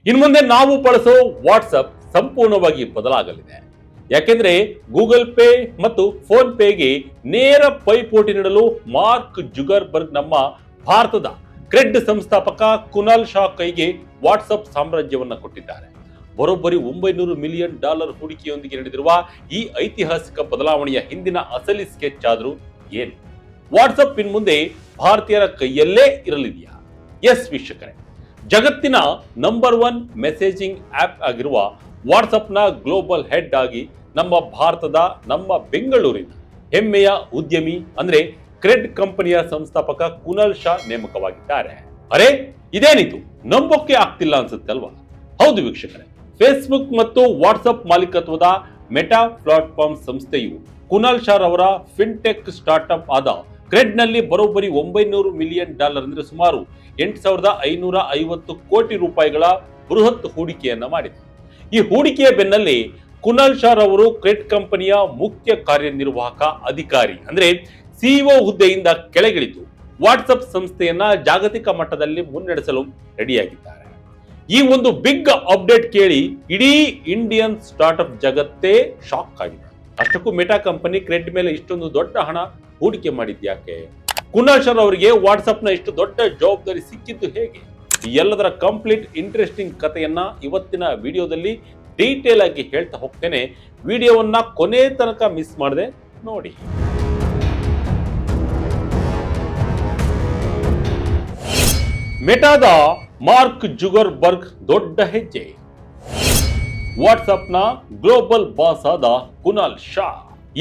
ಇನ್ನು ಮುಂದೆ ನಾವು ಬಳಸೋ ವಾಟ್ಸಪ್ ಸಂಪೂರ್ಣವಾಗಿ ಬದಲಾಗಲಿದೆ. ಯಾಕೆಂದ್ರೆ ಗೂಗಲ್ ಪೇ ಮತ್ತು ಫೋನ್ ಪೇಗೆ ನೇರ ಪೈಪೋಟಿ ನೀಡಲು ಮಾರ್ಕ್ ಜುಗರ್ಬರ್ಗ್ ನಮ್ಮ ಭಾರತದ ಕ್ರೆಡ್ ಸಂಸ್ಥಾಪಕ ಕುನಾಲ್ ಶಾ ಕೈಗೆ ವಾಟ್ಸಪ್ ಸಾಮ್ರಾಜ್ಯವನ್ನ ಕೊಟ್ಟಿದ್ದಾರೆ. ಬರೋಬ್ಬರಿ $900 ಮಿಲಿಯನ್ ಹೂಡಿಕೆಯೊಂದಿಗೆ ನಡೆದಿರುವ ಈ ಐತಿಹಾಸಿಕ ಬದಲಾವಣೆಯ ಹಿಂದಿನ ಅಸಲಿ ಸ್ಕೆಚ್ ಆದ್ರೂ ಏನು? ವಾಟ್ಸಪ್ ಇನ್ ಮುಂದೆ ಭಾರತೀಯರ ಕೈಯಲ್ಲೇ ಇರಲಿದೆಯಾ? ಎಸ್ ವೀಕ್ಷಕರೇ, ಜಗತ್ತಿನ ನಂಬರ್ 1 ಮೆಸೇಜಿಂಗ್ ಆಪ್ ಆಗಿರುವ ವಾಟ್ಸಪ್ನ ಗ್ಲೋಬಲ್ ಹೆಡ್ ಆಗಿ ನಮ್ಮ ಭಾರತದ, ನಮ್ಮ ಬೆಂಗಳೂರಿನ ಹೆಮ್ಮೆಯ ಉದ್ಯಮಿ ಅಂದ್ರೆ ಕ್ರೆಡ್ ಕಂಪನಿಯ ಸಂಸ್ಥಾಪಕ ಕುನಾಲ್ ಶಾ ನೇಮಕವಾಗಿದ್ದಾರೆ. ಅರೆ, ಇದೇನಿದು ನಂಬೋಕೆ ಆಗ್ತಿಲ್ಲ ಅನ್ಸುತ್ತೆ ಅಲ್ವಾ? ಹೌದು ವೀಕ್ಷಕರೇ, ಫೇಸ್ಬುಕ್ ಮತ್ತು ವಾಟ್ಸಪ್ ಮಾಲೀಕತ್ವದ ಮೆಟಾ ಪ್ಲಾಟ್ಫಾರ್ಮ್ ಸಂಸ್ಥೆಯು ಕುನಾಲ್ ಶಾ ಅವರ ಫಿನ್ಟೆಕ್ ಸ್ಟಾರ್ಟ್ಅಪ್ ಆದ ಕ್ರೆಡ್ ನಲ್ಲಿ ಬರೋಬ್ಬರಿ $900 ಮಿಲಿಯನ್ ಅಂದ್ರೆ ಸುಮಾರು 8,550 ಕೋಟಿ ರೂಪಾಯಿಗಳ ಬೃಹತ್ ಹೂಡಿಕೆಯನ್ನ ಮಾಡಿದೆ. ಈ ಹೂಡಿಕೆಯ ಬೆನ್ನಲ್ಲೇ ಕುನಾಲ್ ಶಾ ಅವರು ಕ್ರೆಡ್ ಕಂಪನಿಯ ಮುಖ್ಯ ಕಾರ್ಯನಿರ್ವಾಹಕ ಅಧಿಕಾರಿ ಅಂದ್ರೆ ಸಿಇಒ ಹುದ್ದೆಯಿಂದ ಕೆಳಗಿಳಿದು ವಾಟ್ಸಪ್ ಸಂಸ್ಥೆಯನ್ನ ಜಾಗತಿಕ ಮಟ್ಟದಲ್ಲಿ ಮುನ್ನಡೆಸಲು ರೆಡಿಯಾಗಿದ್ದಾರೆ. ಈ ಒಂದು ಬಿಗ್ ಅಪ್ಡೇಟ್ ಕೇಳಿ ಇಡೀ ಇಂಡಿಯನ್ ಸ್ಟಾರ್ಟ್ಅಪ್ ಜಗತ್ತೇ ಶಾಕ್ ಆಗಿದೆ. ಅಷ್ಟಕ್ಕೂ ಮೆಟಾ ಕಂಪನಿ ಕ್ರೆಡ್ ಮೇಲೆ ಇಷ್ಟೊಂದು ದೊಡ್ಡ ಹಣ ಹೂಡಿಕೆ ಮಾಡಿದ್ಯಾಕೆ? ಕುನಾಲ್ ಶಾ ಅವರಿಗೆ ವಾಟ್ಸಪ್ ನ ಇಷ್ಟು ದೊಡ್ಡ ಜವಾಬ್ದಾರಿ ಸಿಕ್ಕಿದ್ದು ಹೇಗೆ? ಈ ಎಲ್ಲದರ ಕಂಪ್ಲೀಟ್ ಇಂಟ್ರೆಸ್ಟಿಂಗ್ ಕಥೆಯನ್ನ ಇವತ್ತಿನ ವಿಡಿಯೋದಲ್ಲಿ ಡೀಟೇಲ್ ಆಗಿ ಹೇಳ್ತಾ ಹೋಗ್ತೇನೆ. ವಿಡಿಯೋವನ್ನ ಕೊನೆ ತನಕ ಮಿಸ್ ಮಾಡದೆ ನೋಡಿ. ಮೆಟಾದ ಮಾರ್ಕ್ ಜುಗರ್ಬರ್ಗ್ ದೊಡ್ಡ ಹೆಜ್ಜೆ. ವಾಟ್ಸಪ್ನ ಗ್ಲೋಬಲ್ ಬಾಸ್ ಆದ Kunal Shah,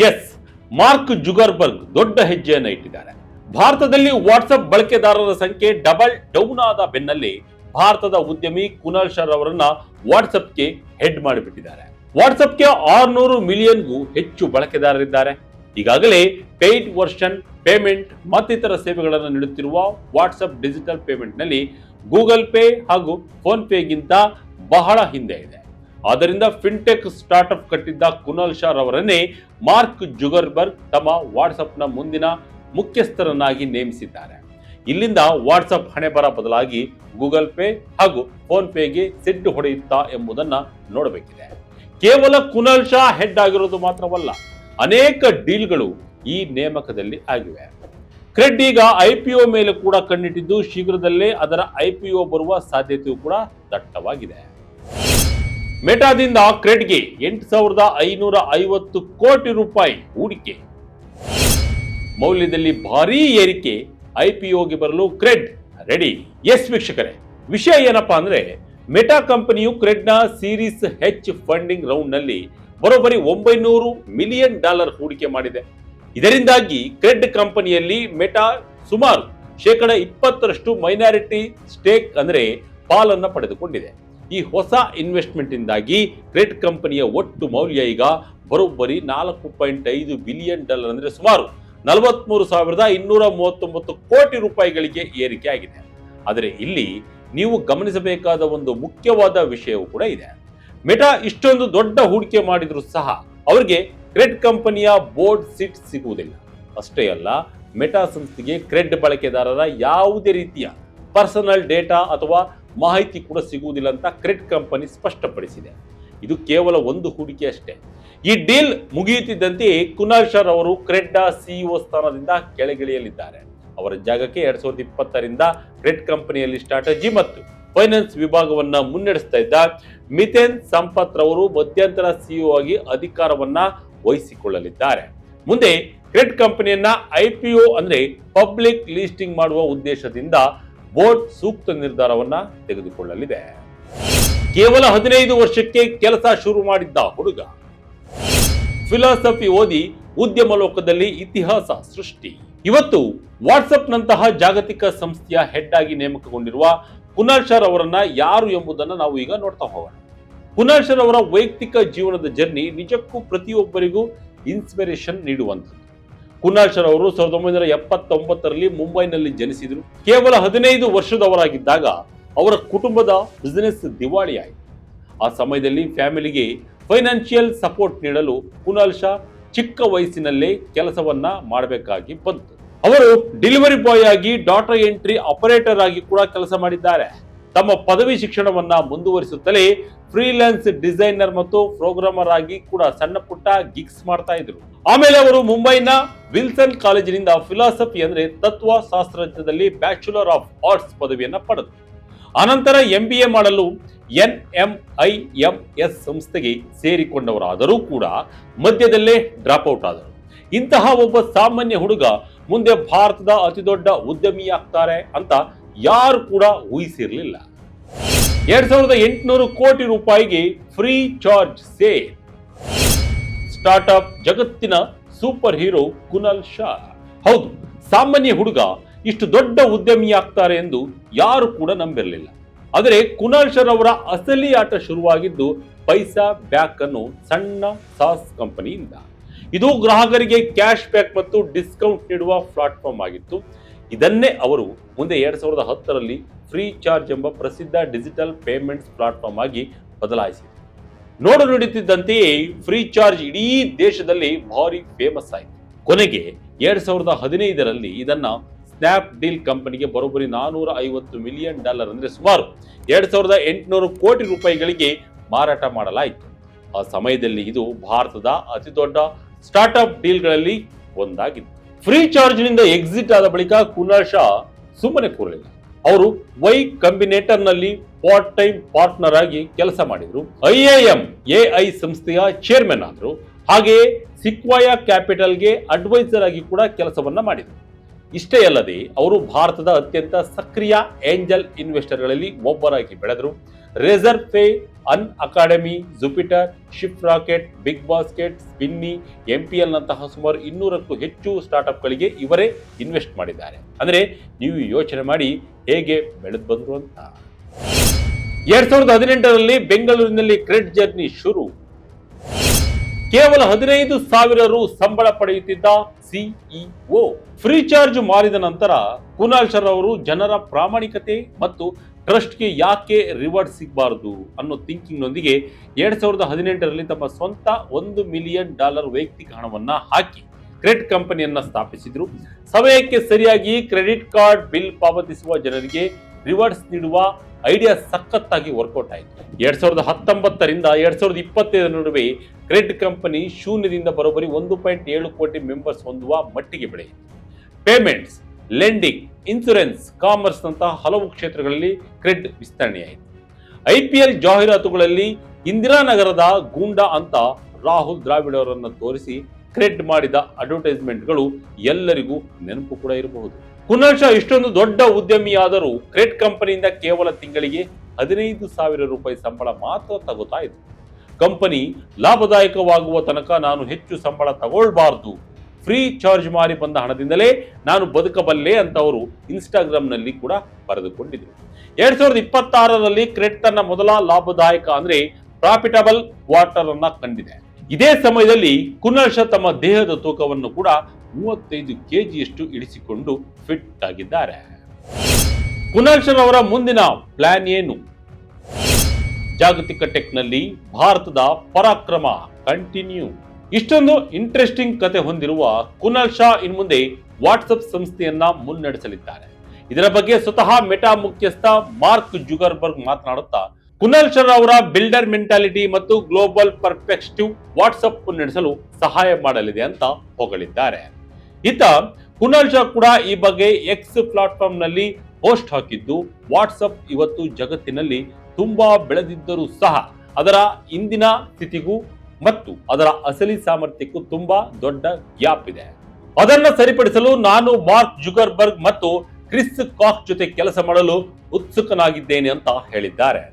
S, mark Zuckerberg ದೊಡ್ಡ ಹೆಜ್ಜೆಯನ್ನು ಇಟ್ಟಿದ್ದಾರೆ. ಭಾರತದಲ್ಲಿ ವಾಟ್ಸಪ್ ಬಳಕೆದಾರರ ಸಂಖ್ಯೆ ಡಬಲ್ ಡೌನ್ ಆದ ಬೆನ್ನಲ್ಲೇ ಭಾರತದ ಉದ್ಯಮಿ ಕುನಾಲ್ ಶಾ ಅವರನ್ನ ವಾಟ್ಸಪ್ಗೆ ಹೆಡ್ ಮಾಡಿಬಿಟ್ಟಿದ್ದಾರೆ. ವಾಟ್ಸಪ್ಗೆ 600 ಮಿಲಿಯನ್ಗೂ ಹೆಚ್ಚು ಬಳಕೆದಾರರಿದ್ದಾರೆ. ಈಗಾಗಲೇ ಪೇಯ್ಡ್ ವರ್ಷನ್ ಪೇಮೆಂಟ್ ಮತ್ತಿತರ ಸೇವೆಗಳನ್ನು ನೀಡುತ್ತಿರುವ ವಾಟ್ಸಪ್ ಡಿಜಿಟಲ್ ಪೇಮೆಂಟ್ ನಲ್ಲಿ ಗೂಗಲ್ ಪೇ ಹಾಗೂ ಫೋನ್ ಪೇಗಿಂತ ಬಹಳ ಹಿಂದೆ ಇದೆ. ಆದ್ದರಿಂದ ಫಿನ್ಟೆಕ್ ಸ್ಟಾರ್ಟ್ಅಪ್ ಕಟ್ಟಿದ್ದ ಕುನಾಲ್ ಶಾ ಅವರನ್ನೇ ಮಾರ್ಕ್ ಜುಗರ್ಬರ್ಗ್ ತಮ್ಮ ವಾಟ್ಸಪ್ನ ಮುಂದಿನ ಮುಖ್ಯಸ್ಥರನ್ನಾಗಿ ನೇಮಿಸಿದ್ದಾರೆ. ಇಲ್ಲಿಂದ ವಾಟ್ಸಪ್ ಹಣೆಬರ ಬದಲಾಗಿ ಗೂಗಲ್ ಪೇ ಹಾಗೂ ಫೋನ್ ಪೇಗೆ ಸಿಡ್ಡು ಹೊಡೆಯುತ್ತಾ ಎಂಬುದನ್ನ ನೋಡಬೇಕಿದೆ. ಕೇವಲ ಕುನಾಲ್ ಶಾ ಹೆಡ್ ಆಗಿರೋದು ಮಾತ್ರವಲ್ಲ, ಅನೇಕ ಡೀಲ್ಗಳು ಈ ನೇಮಕದಲ್ಲಿ ಆಗಿವೆ. ಕ್ರೆಡ್ ಈಗ IPO ಮೇಲೆ ಕೂಡ ಕಣ್ಣಿಟ್ಟಿದ್ದು ಶೀಘ್ರದಲ್ಲೇ ಅದರ IPO ಬರುವ ಸಾಧ್ಯತೆಯೂ ಕೂಡ ದಟ್ಟವಾಗಿದೆ. ಮೆಟಾದಿಂದ ಕ್ರೆಡ್ಗೆ 8,550 ಕೋಟಿ ರೂಪಾಯಿ ಹೂಡಿಕೆ, ಮೌಲ್ಯದಲ್ಲಿ ಭಾರೀ ಏರಿಕೆ. IPOಗೆ ಬರಲು ಕ್ರೆಡ್ ರೆಡಿ. ಎಸ್ ವೀಕ್ಷಕರೇ, ವಿಷಯ ಏನಪ್ಪಾ ಅಂದ್ರೆ ಮೆಟಾ ಕಂಪನಿಯು ಕ್ರೆಡ್ನ ಸೀರೀಸ್ H ಫಂಡಿಂಗ್ ರೌಂಡ್ ನಲ್ಲಿ ಬರೋಬ್ಬರಿ $900 ಮಿಲಿಯನ್ ಹೂಡಿಕೆ ಮಾಡಿದೆ. ಇದರಿಂದಾಗಿ ಕ್ರೆಡ್ ಕಂಪನಿಯಲ್ಲಿ ಮೆಟಾ ಸುಮಾರು 20% ಮೈನಾರಿಟಿ ಸ್ಟೇಕ್ ಅಂದ್ರೆ ಪಾಲನ್ನ ಪಡೆದುಕೊಂಡಿದೆ. ಈ ಹೊಸ ಇನ್ವೆಸ್ಟ್ಮೆಂಟ್ ಇಂದಾಗಿ ಕ್ರೆಡ್ ಕಂಪನಿಯ ಒಟ್ಟು ಮೌಲ್ಯ ಈಗ ಬರೋಬ್ಬರಿ $4.5 ಬಿಲಿಯನ್ ಅಂದ್ರೆ ಸುಮಾರು 43,239 ಕೋಟಿ ರೂಪಾಯಿಗಳಿಗೆ ಏರಿಕೆ ಆಗಿದೆ. ಆದರೆ ಇಲ್ಲಿ ನೀವು ಗಮನಿಸಬೇಕಾದ ಒಂದು ಮುಖ್ಯವಾದ ವಿಷಯವೂ ಕೂಡ ಇದೆ. ಮೆಟಾ ಇಷ್ಟೊಂದು ದೊಡ್ಡ ಹೂಡಿಕೆ ಮಾಡಿದ್ರು ಸಹ ಅವರಿಗೆ ಕ್ರೆಡ್ ಕಂಪನಿಯ ಬೋರ್ಡ್ ಸೀಟ್ ಸಿಗುವುದಿಲ್ಲ. ಅಷ್ಟೇ ಅಲ್ಲ, ಮೆಟಾ ಸಂಸ್ಥೆಗೆ ಕ್ರೆಡ್ ಬಳಕೆದಾರರ ಯಾವುದೇ ರೀತಿಯ ಪರ್ಸನಲ್ ಡೇಟಾ ಅಥವಾ ಮಾಹಿತಿ ಕೂಡ ಸಿಗುವುದಿಲ್ಲ ಅಂತ ಕ್ರೆಡ್ ಕಂಪನಿ ಸ್ಪಷ್ಟಪಡಿಸಿದೆ. ಇದು ಕೇವಲ ಒಂದು ಹೂಡಿಕೆ ಅಷ್ಟೇ. ಈ ಡೀಲ್ ಮುಗಿಯುತ್ತಿದ್ದಂತೆ ಕುನಾಲ್ ಶಾ ಅವರು ಕ್ರೆಡ್ ಸಿಇಒ ಸ್ಥಾನದಿಂದ ಕೆಳಗಿಳಿಯಲಿದ್ದಾರೆ. ಅವರ ಜಾಗಕ್ಕೆ 2020ರಿಂದ ಕ್ರೆಡ್ ಕಂಪನಿಯಲ್ಲಿ ಸ್ಟ್ರಾಟಜಿ ಮತ್ತು ಫೈನಾನ್ಸ್ ವಿಭಾಗವನ್ನ ಮುನ್ನಡೆಸ್ತಾ ಇದ್ದ ಮಿಥೇನ್ ಸಂಪತ್ ರವರು ಮಧ್ಯಂತರ ಸಿಇಒ ಆಗಿ ಅಧಿಕಾರವನ್ನ ವಹಿಸಿಕೊಳ್ಳಲಿದ್ದಾರೆ. ಮುಂದೆ ಕ್ರೆಡ್ ಕಂಪನಿಯನ್ನ IPO ಅಂದ್ರೆ ಪಬ್ಲಿಕ್ ಲಿಸ್ಟಿಂಗ್ ಮಾಡುವ ಉದ್ದೇಶದಿಂದ ಬೋರ್ಡ್ ಸೂಕ್ತ ನಿರ್ಧಾರವನ್ನ ತೆಗೆದುಕೊಳ್ಳಲಿದೆ. ಕೇವಲ 15 ವರ್ಷಕ್ಕೆ ಕೆಲಸ ಶುರು ಮಾಡಿದ್ದ ಹುಡುಗ, ಫಿಲಾಸಫಿ ಓದಿ ಉದ್ಯಮ ಲೋಕದಲ್ಲಿ ಇತಿಹಾಸ ಸೃಷ್ಟಿ. ಇವತ್ತು ವಾಟ್ಸಪ್ ನಂತಹ ಜಾಗತಿಕ ಸಂಸ್ಥೆಯ ಹೆಡ್ ಆಗಿ ನೇಮಕಗೊಂಡಿರುವ ಕುನಾಲ್ ಶಾ ಅವರನ್ನ ಯಾರು ಎಂಬುದನ್ನು ನಾವು ಈಗ ನೋಡ್ತಾ ಹೋಗೋಣ. ಕುನಾಲ್ ಶಾ ಅವರ ವೈಯಕ್ತಿಕ ಜೀವನದ ಜರ್ನಿ ನಿಜಕ್ಕೂ ಪ್ರತಿಯೊಬ್ಬರಿಗೂ ಇನ್ಸ್ಪಿರೇಷನ್ ನೀಡುವಂಥದ್ದು. ಕುನಾಲ್ ಶಾ ಅವರು 1979ರಲ್ಲಿ ಮುಂಬೈನಲ್ಲಿ ಜನಿಸಿದರು. ಕೇವಲ 15 ವರ್ಷದವರಾಗಿದ್ದಾಗ ಅವರ ಕುಟುಂಬದ ಬಿಸಿನೆಸ್ ದಿವಾಳಿ ಆಯಿತು. ಆ ಸಮಯದಲ್ಲಿ ಫ್ಯಾಮಿಲಿಗೆ ಫೈನಾನ್ಷಿಯಲ್ ಸಪೋರ್ಟ್ ನೀಡಲು ಕುನಾಲ್ ಶಾ ಚಿಕ್ಕ ವಯಸ್ಸಿನಲ್ಲೇ ಕೆಲಸವನ್ನ ಮಾಡಬೇಕಾಗಿ ಬಂತು. ಅವರು ಡೆಲಿವರಿ ಬಾಯ್ ಆಗಿ, ಡಾಟಾ ಎಂಟ್ರಿ ಆಪರೇಟರ್ ಆಗಿ ಕೂಡ ಕೆಲಸ ಮಾಡಿದ್ದಾರೆ. ತಮ್ಮ ಪದವಿ ಶಿಕ್ಷಣವನ್ನ ಮುಂದುವರಿಸುತ್ತಲೇ ಫ್ರೀಲಾನ್ಸ್ ಡಿಸೈನರ್ ಮತ್ತು ಪ್ರೋಗ್ರಾಮರ್ ಆಗಿ ಕೂಡ ಸಣ್ಣ ಪುಟ್ಟ ಗಿಗ್ಸ್ ಮಾಡ್ತಾ ಇದ್ರು. ಆಮೇಲೆ ಅವರು ಮುಂಬೈನ ವಿಲ್ಸನ್ ಕಾಲೇಜಿನಿಂದ ಫಿಲಾಸಫಿ ಅಂದ್ರೆ ತತ್ವಶಾಸ್ತ್ರದಲ್ಲಿ ಬ್ಯಾಚುಲರ್ ಆಫ್ ಆರ್ಟ್ಸ್ ಪದವಿಯನ್ನ ಪಡೆದರು. ಅನಂತರ MBA ಮಾಡಲು NMIMS ಸಂಸ್ಥೆಗೆ ಸೇರಿಕೊಂಡವರಾದರೂ ಕೂಡ ಮಧ್ಯದಲ್ಲೇ ಡ್ರಾಪ್ ಔಟ್ ಆದರು. ಇಂತಹ ಒಬ್ಬ ಸಾಮಾನ್ಯ ಹುಡುಗ ಮುಂದೆ ಭಾರತದ ಅತಿದೊಡ್ಡ ಉದ್ಯಮಿಯಾಗ್ತಾರೆ ಅಂತ ಯಾರು ಕೂಡ ಊಹಿಸಿರಲಿಲ್ಲ. 2800 ಕೋಟಿ ರೂಪಾಯಿಗೆ ಫ್ರೀ ಚಾರ್ಜ್ ಸೇಲ್. ಸ್ಟಾರ್ಟ್ಅಪ್ ಜಗತ್ತಿನ ಸೂಪರ್ ಹೀರೋ ಕುನಾಲ್ ಶಾ. ಹೌದು, ಸಾಮಾನ್ಯ ಹುಡುಗ ಇಷ್ಟು ದೊಡ್ಡ ಉದ್ಯಮಿಯಾಗ್ತಾರೆ ಎಂದು ಯಾರು ಕೂಡ ನಂಬಿರಲಿಲ್ಲ. ಆದರೆ ಕುನಾಲ್ ಶಾ ಅವರ ಅಸಲಿ ಆಟ ಶುರುವಾಗಿದ್ದು ಪೈಸಾ ಬ್ಯಾಕ್ ಅನ್ನೋ ಸಣ್ಣ ಸಾಸ್ ಕಂಪನಿಯಿಂದ. ಇದು ಗ್ರಾಹಕರಿಗೆ ಕ್ಯಾಶ್ ಬ್ಯಾಕ್ ಮತ್ತು ಡಿಸ್ಕೌಂಟ್ ನೀಡುವ ಪ್ಲಾಟ್ಫಾರ್ಮ್ ಆಗಿತ್ತು. ಇದನ್ನೇ ಅವರು ಮುಂದೆ 2010ರಲ್ಲಿ ಫ್ರೀ ಚಾರ್ಜ್ ಎಂಬ ಪ್ರಸಿದ್ಧ ಡಿಜಿಟಲ್ ಪೇಮೆಂಟ್ಸ್ ಪ್ಲಾಟ್ಫಾರ್ಮ್ ಆಗಿ ಬದಲಾಯಿಸಿದರು. ನೋಡುತ್ತಿದ್ದಂತೆಯೇ ಫ್ರೀ ಚಾರ್ಜ್ ಇಡೀ ದೇಶದಲ್ಲಿ ಭಾರಿ ಫೇಮಸ್ ಆಯಿತು. ಕೊನೆಗೆ 2015ರಲ್ಲಿ ಇದನ್ನ ಸ್ನ್ಯಾಪ್ ಡೀಲ್ ಕಂಪನಿಗೆ ಬರೋಬ್ಬರಿ $450 ಮಿಲಿಯನ್ ಅಂದ್ರೆ ಸುಮಾರು 2800 ಕೋಟಿ ರೂಪಾಯಿಗಳಿಗೆ ಮಾರಾಟ ಮಾಡಲಾಯಿತು. ಆ ಸಮಯದಲ್ಲಿ ಇದು ಭಾರತದ ಅತಿ ದೊಡ್ಡ ಸ್ಟಾರ್ಟ್ಅಪ್ ಡೀಲ್ಗಳಲ್ಲಿ ಒಂದಾಗಿತ್ತು. ಫ್ರೀ ಚಾರ್ಜ್ ನಿಂದ ಎಕ್ಸಿಟ್ ಆದ ಬಳಿಕ ಕುನಾಲ್ ಶಾ ಸುಮ್ಮನೆ ಕೂರಲಿಲ್ಲ. ಅವರು ವೈ ಕಾಂಬಿನೇಟರ್ ನಲ್ಲಿ ಪಾರ್ಟ್ ಟೈಮ್ ಪಾರ್ಟ್ನರ್ ಆಗಿ ಕೆಲಸ ಮಾಡಿದ್ರು. IIM AI ಸಂಸ್ಥೆಯ ಚೇರ್ಮನ್ ಆದರು. ಹಾಗೆಯೇ ಸಿಕ್ವಾಯಾ ಕ್ಯಾಪಿಟಲ್ಗೆ ಅಡ್ವೈಸರ್ ಆಗಿ ಕೂಡ ಕೆಲಸವನ್ನ ಮಾಡಿದರು. ಇಷ್ಟೇ ಅಲ್ಲದೆ ಅವರು ಭಾರತದ ಅತ್ಯಂತ ಸಕ್ರಿಯ ಏಂಜಲ್ ಇನ್ವೆಸ್ಟರ್ಗಳಲ್ಲಿ ಒಬ್ಬರಾಗಿ ಬೆಳೆದರು. Razorpay, Unacademy, Jupiter, Shiprocket, BigBasket, Spinny, MPL ನಂತಹ ಸುಮಾರು 200ಕ್ಕೂ ಹೆಚ್ಚು ಸ್ಟಾರ್ಟ್ಅಪ್ಗಳಿಗೆ ಇವರೇ ಇನ್ವೆಸ್ಟ್ ಮಾಡಿದ್ದಾರೆ. ಅಂದ್ರೆ ನೀವು ಯೋಚನೆ ಮಾಡಿ ಹೇಗೆ ಬೆಳೆದು ಬಂದ್ರು ಅಂತ. 2018ರಲ್ಲಿ ಬೆಂಗಳೂರಿನಲ್ಲಿ ಕ್ರೆಡ್ ಜರ್ನಿ ಶುರು. ಕೇವಲ 15,000 ರು ಸಂಬಳ ಪಡೆಯುತ್ತಿದ್ದ CEO. ಫ್ರೀ ಚಾರ್ಜ್ ಮಾರಿದ ನಂತರ ಕುನಾಲ್ ಶಾ ಅವರು ಜನರ ಪ್ರಾಮಾಣಿಕತೆ ಮತ್ತು ಟ್ರಸ್ಟ್ಗೆ ಯಾಕೆ ರಿವಾರ್ಡ್ ಸಿಗಬಾರದು ಅನ್ನೋ ಥಿಂಕಿಂಗ್ ನೊಂದಿಗೆ 2018ರಲ್ಲಿ ತಮ್ಮ ಸ್ವಂತ $1 ಮಿಲಿಯನ್ ವೈಯಕ್ತಿಕ ಹಣವನ್ನ ಹಾಕಿ ಕ್ರೆಡ್ ಕಂಪನಿಯನ್ನ ಸ್ಥಾಪಿಸಿದ್ರು. ಸಮಯಕ್ಕೆ ಸರಿಯಾಗಿ ಕ್ರೆಡಿಟ್ ಕಾರ್ಡ್ ಬಿಲ್ ಪಾವತಿಸುವ ಜನರಿಗೆ ರಿವಾರ್ಡ್ಸ್ ನೀಡುವ ಐಡಿಯಾ ಸಖತ್ತಾಗಿ ವರ್ಕೌಟ್ ಆಯಿತು. 2019ರಿಂದ 2025 ನಡುವೆ ಕ್ರೆಡ್ ಕಂಪನಿ ಶೂನ್ಯದಿಂದ ಬರೋಬ್ಬರಿ 1.7 ಕೋಟಿ ಮೆಂಬರ್ಸ್ ಹೊಂದುವ ಮಟ್ಟಿಗೆ ಬೆಳೆಯಿತು. ಪೇಮೆಂಟ್ಸ್, ಲೆಂಡಿಂಗ್, ಇನ್ಸೂರೆನ್ಸ್, ಕಾಮರ್ಸ್ ನಂತಹ ಹಲವು ಕ್ಷೇತ್ರಗಳಲ್ಲಿ ಕ್ರೆಡ್ ವಿಸ್ತರಣೆಯಾಯಿತು. IPL ಜಾಹೀರಾತುಗಳಲ್ಲಿ ಇಂದಿರಾನಗರದ ಗೂಂಡಾ ಅಂತ ರಾಹುಲ್ ದ್ರಾವಿಡ್ ಅವರನ್ನು ತೋರಿಸಿ ಕ್ರೆಡ್ ಮಾಡಿದ ಅಡ್ವರ್ಟೈಸ್ಮೆಂಟ್ಗಳು ಎಲ್ಲರಿಗೂ ನೆನಪು ಕೂಡ ಇರಬಹುದು. ಕುನಾಲ್ ಶಾ ಇಷ್ಟೊಂದು ದೊಡ್ಡ ಉದ್ಯಮಿಯಾದರೂ ಕ್ರೆಡ್ ಕಂಪನಿಯಿಂದ ಕೇವಲ ತಿಂಗಳಿಗೆ 15,000 ರೂಪಾಯಿ ಸಂಬಳ ಮಾತ್ರ ತಗೋತಾ ಇದ್ರು. ಕಂಪನಿ ಲಾಭದಾಯಕವಾಗುವ ತನಕ ನಾನು ಹೆಚ್ಚು ಸಂಬಳ ತಗೊಳ್ಬಾರ್ದು, ಫ್ರೀ ಚಾರ್ಜ್ ಮಾರಿ ಬಂದ ಹಣದಿಂದಲೇ ನಾನು ಬದುಕಬಲ್ಲೆ ಅಂತ ಅವರು ಇನ್ಸ್ಟಾಗ್ರಾಮ್ನಲ್ಲಿ ಕೂಡ ಬರೆದುಕೊಂಡಿದ್ರು. 2026ರಲ್ಲಿ ಕ್ರೆಡ್ ತನ್ನ ಮೊದಲ ಲಾಭದಾಯಕ ಅಂದ್ರೆ ಪ್ರಾಫಿಟಬಲ್ ಕ್ವಾರ್ಟರ್ ಅನ್ನ ಕಂಡಿದೆ. ಇದೇ ಸಮಯದಲ್ಲಿ ಕುನಾಲ್ ಶಾ ತಮ್ಮ ದೇಹದ ತೂಕವನ್ನು ಕೂಡ 35 kgಯಷ್ಟು ಇಳಿಸಿಕೊಂಡು ಫಿಟ್ ಆಗಿದ್ದಾರೆ. ಕುನಾಲ್ ಶಾ ಅವರ ಮುಂದಿನ ಪ್ಲಾನ್ ಏನು? ಜಾಗತಿಕ ಟೆಕ್ನಲ್ಲಿ ಭಾರತದ ಪರಾಕ್ರಮ ಕಂಟಿನ್ಯೂ. ಇಷ್ಟೊಂದು ಇಂಟ್ರೆಸ್ಟಿಂಗ್ ಕತೆ ಹೊಂದಿರುವ ಕುನಾಲ್ ಶಾ ಇನ್ಮುಂದೆ ವಾಟ್ಸಪ್ ಸಂಸ್ಥೆಯನ್ನ ಮುನ್ನಡೆಸಲಿದ್ದಾರೆ. ಇದರ ಬಗ್ಗೆ ಸ್ವತಃ ಮೆಟಾ ಮುಖ್ಯಸ್ಥ ಮಾರ್ಕ್ ಜುಗರ್ಬರ್ಗ್ ಮಾತನಾಡುತ್ತಾ ಕುನಾಲ್ ಶಾ ಅವರ ಬಿಲ್ಡರ್ ಮೆಂಟಾಲಿಟಿ ಮತ್ತು ಗ್ಲೋಬಲ್ ಪರ್ಸ್ಪೆಕ್ಟಿವ್ ವಾಟ್ಸಪ್ ಮುನ್ನಡೆಸಲು ಸಹಾಯ ಮಾಡಲಿದೆ ಅಂತ ಹೊಗಳಿದ್ದಾರೆ. ಇತ್ತ ಕುನಾಲ್ ಶಾ ಕೂಡ ಈ ಬಗ್ಗೆ ಎಕ್ಸ್ ಪ್ಲಾಟ್ಫಾರ್ಮ್ ನಲ್ಲಿ ಪೋಸ್ಟ್ ಹಾಕಿದ್ದು, ವಾಟ್ಸಪ್ ಇವತ್ತು ಜಗತ್ತಿನಲ್ಲಿ ತುಂಬಾ ಬೆಳೆದಿದ್ದರೂ ಸಹ ಅದರ ಇಂದಿನ ಸ್ಥಿತಿಗೂ ಮತ್ತು ಅದರ ಅಸಲಿ ಸಾಮರ್ಥ್ಯಕ್ಕೂ ತುಂಬಾ ದೊಡ್ಡ ಗ್ಯಾಪ್ ಇದೆ. ಅದನ್ನ ಸರಿಪಡಿಸಲು ನಾನು ಮಾರ್ಕ್ ಜುಗರ್ಬರ್ಗ್ ಮತ್ತು ಕ್ರಿಸ್ ಕಾಕ್ಸ್ ಜೊತೆ ಕೆಲಸ ಮಾಡಲು ಉತ್ಸುಕನಾಗಿದ್ದೇನೆ ಅಂತ ಹೇಳಿದ್ದಾರೆ.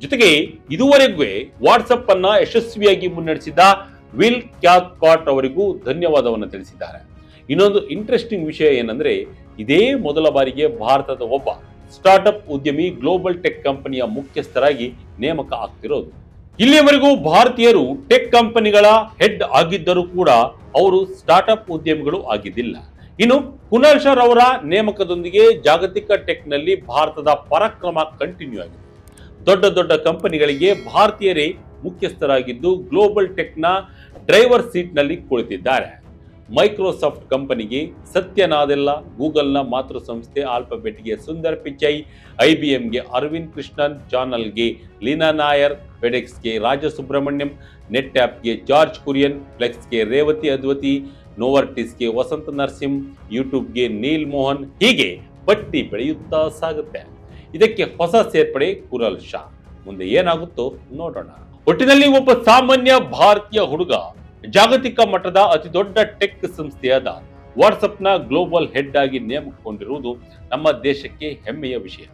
ಜೊತೆಗೆ ಇದುವರೆಗೂ ವಾಟ್ಸಪ್ ಅನ್ನ ಯಶಸ್ವಿಯಾಗಿ ಮುನ್ನಡೆಸಿದ ವಿಲ್ ಕ್ಯಾಥ್ಕಾರ್ಟ್ ಅವರಿಗೂ ಧನ್ಯವಾದವನ್ನು ತಿಳಿಸಿದ್ದಾರೆ. ಇನ್ನೊಂದು ಇಂಟ್ರೆಸ್ಟಿಂಗ್ ವಿಷಯ ಏನಂದ್ರೆ, ಇದೇ ಮೊದಲ ಬಾರಿಗೆ ಭಾರತದ ಒಬ್ಬ ಸ್ಟಾರ್ಟ್ಅಪ್ ಉದ್ಯಮಿ ಗ್ಲೋಬಲ್ ಟೆಕ್ ಕಂಪನಿಯ ಮುಖ್ಯಸ್ಥರಾಗಿ ನೇಮಕ ಆಗ್ತಿರೋದು. ಇಲ್ಲಿಯವರೆಗೂ ಭಾರತೀಯರು ಟೆಕ್ ಕಂಪನಿಗಳ ಹೆಡ್ ಆಗಿದ್ದರೂ ಕೂಡ ಅವರು ಸ್ಟಾರ್ಟ್ಅಪ್ ಉದ್ಯಮಿಗಳು ಆಗಿದ್ದಿಲ್ಲ. ಇನ್ನು ಕುನಾಲ್ ಶಾ ಅವರ ನೇಮಕದೊಂದಿಗೆ ಜಾಗತಿಕ ಟೆಕ್ ನಲ್ಲಿ ಭಾರತದ ಪರಾಕ್ರಮ ಕಂಟಿನ್ಯೂ ಆಗಿದೆ. ದೊಡ್ಡ ದೊಡ್ಡ ಕಂಪನಿಗಳಿಗೆ ಭಾರತೀಯರೇ ಮುಖ್ಯಸ್ಥರಾಗಿದ್ದು ಗ್ಲೋಬಲ್ ಟೆಕ್ ನ ಡ್ರೈವರ್ ಸೀಟ್ ನಲ್ಲಿ ಕುಳಿತಿದ್ದಾರೆ. ಮೈಕ್ರೋಸಾಫ್ಟ್ ಕಂಪನಿಗೆ ಸತ್ಯ ನಾದೆಲ್ಲ, ಗೂಗಲ್ನ ಮಾತೃ ಸಂಸ್ಥೆ ಆಲ್ಫಾಬೆಟ್ಗೆ ಸುಂದರ್ ಪಿಚೈ, IBMಗೆ ಅರವಿಂದ್ ಕೃಷ್ಣನ್, ಚಾನಲ್ಗೆ ಲೀನಾ ನಾಯರ್, ಫೆಡೆಕ್ಸ್ಗೆ ರಾಜಸುಬ್ರಹ್ಮಣ್ಯಂ, ನೆಟ್ ಆ್ಯಪ್ಗೆ ಜಾರ್ಜ್ ಕುರಿಯನ್, ಫ್ಲೆಕ್ಸ್ಗೆ ರೇವತಿ ಅದ್ವತಿ, ನೋವರ್ಟಿಸ್ಗೆ ವಸಂತ ನರಸಿಂಹ್, ಯೂಟ್ಯೂಬ್ಗೆ ನೀಲ್ ಮೋಹನ್, ಹೀಗೆ ಪಟ್ಟಿ ಬೆಳೆಯುತ್ತಾ ಸಾಗುತ್ತೆ. ಇದಕ್ಕೆ ಹೊಸ ಸೇರ್ಪಡೆ ಕುರಲ್ ಶಾ. ಮುಂದೆ ಏನಾಗುತ್ತೋ ನೋಡೋಣ. ಒಟ್ಟಿನಲ್ಲಿ ಒಬ್ಬ ಸಾಮಾನ್ಯ ಭಾರತೀಯ ಹುಡುಗ ಜಾಗತಿಕ ಮಟ್ಟದ ಅತಿ ದೊಡ್ಡ ಟೆಕ್ ಸಂಸ್ಥೆಯಾದ ವಾಟ್ಸಪ್ನ ಗ್ಲೋಬಲ್ ಹೆಡ್ ಆಗಿ ನೇಮಕಗೊಂಡಿರುವುದು ನಮ್ಮ ದೇಶಕ್ಕೆ ಹೆಮ್ಮೆಯ ವಿಷಯ.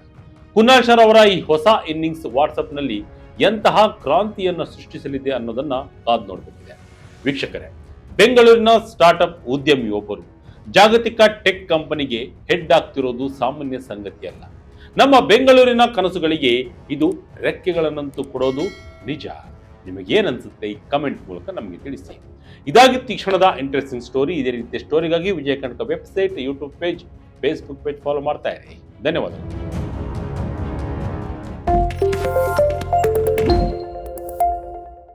ಕುನಾಲ್ ಶಾ ಅವರ ಈ ಹೊಸ ಇನ್ನಿಂಗ್ಸ್ ವಾಟ್ಸಪ್ನಲ್ಲಿ ಎಂತಹ ಕ್ರಾಂತಿಯನ್ನು ಸೃಷ್ಟಿಸಲಿದೆ ಅನ್ನೋದನ್ನ ಕಾದು ನೋಡಬೇಕಿದೆ. ವೀಕ್ಷಕರೇ, ಬೆಂಗಳೂರಿನ ಸ್ಟಾರ್ಟ್ಅಪ್ ಉದ್ಯಮಿಯೊಬ್ಬರು ಜಾಗತಿಕ ಟೆಕ್ ಕಂಪನಿಗೆ ಹೆಡ್ ಆಗ್ತಿರೋದು ಸಾಮಾನ್ಯ ಸಂಗತಿಯಲ್ಲ. ನಮ್ಮ ಬೆಂಗಳೂರಿನ ಕನಸುಗಳಿಗೆ ಇದು ರೆಕ್ಕೆಗಳನ್ನಂತೂ ಕೊಡೋದು ನಿಜ. ನಿಮಗೇನನ್ಸುತ್ತೆ ಈ ಕಮೆಂಟ್ ಮೂಲಕ ನಮಗೆ ತಿಳಿಸಿ. ಇದಾಗಿತ್ತು ಈ ಕ್ಷಣದ ಇಂಟ್ರೆಸ್ಟಿಂಗ್ ಸ್ಟೋರಿ. ಇದೇ ರೀತಿಯ ಸ್ಟೋರಿಗಾಗಿ Vijay Karnataka website, YouTube page, Facebook page follow ಮಾಡ್ತಾ ಇರಿ. ಧನ್ಯವಾದಗಳು.